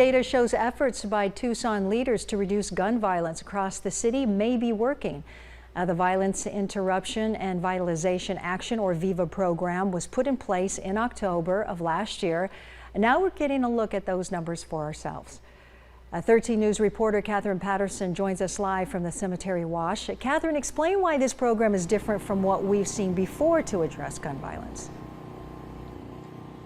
Data shows efforts by Tucson leaders to reduce gun violence across the city may be working. The Violence Interruption and Vitalization Action, or VIVA program, was put in place in October of last year. And now we're getting a look at those numbers for ourselves. 13 News reporter Catherine Patterson joins us live from the Cemetery Wash. Catherine, explain why this program is different from what we've seen before to address gun violence.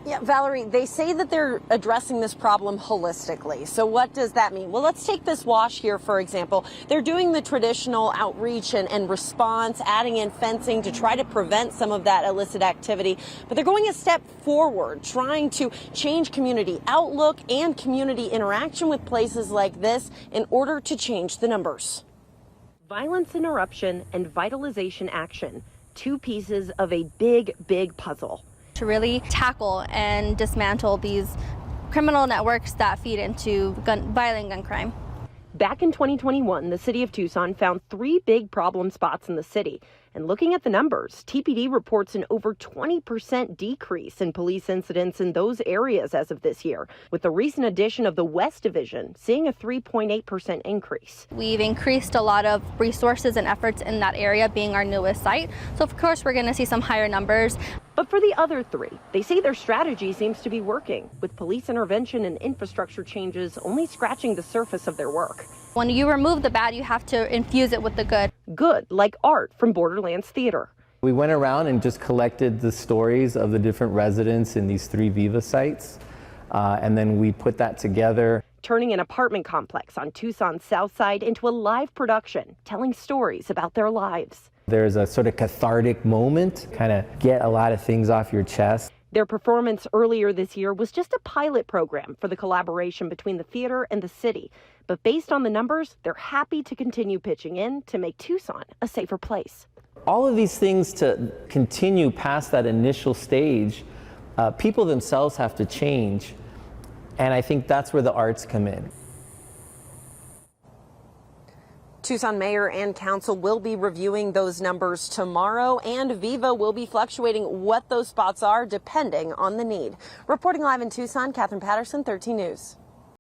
Yeah, Valerie, they say that they're addressing this problem holistically. So what does that mean? Well, let's take this wash here, for example. They're doing the traditional outreach and response, adding in fencing to try to prevent some of that illicit activity. But they're going a step forward, trying to change community outlook and community interaction with places like this in order to change the numbers. Violence interruption and vitalization action, two pieces of a big, big puzzle. To really tackle and dismantle these criminal networks that feed into violent gun crime. Back in 2021, the city of Tucson found 3 big problem spots in the city. And looking at the numbers, TPD reports an over 20% decrease in police incidents in those areas as of this year, with the recent addition of the West Division seeing a 3.8% increase. We've increased a lot of resources and efforts in that area, being our newest site. So of course, we're going to see some higher numbers. But for the other 3, they say their strategy seems to be working, with police intervention and infrastructure changes only scratching the surface of their work. When you remove the bad, you have to infuse it with the good. Good, like art from Borderlands Theater. We went around and just collected the stories of the different residents in these 3 Viva sites, and then we put that together. Turning an apartment complex on Tucson's south side into a live production, telling stories about their lives. There's a sort of cathartic moment, kind of get a lot of things off your chest. Their performance earlier this year was just a pilot program for the collaboration between the theater and the city. But based on the numbers, they're happy to continue pitching in to make Tucson a safer place. All of these things to continue past that initial stage, people themselves have to change. And I think that's where the arts come in. Tucson mayor and council will be reviewing those numbers tomorrow, and Viva will be fluctuating what those spots are depending on the need. Reporting live in Tucson, Catherine Patterson, 13 News.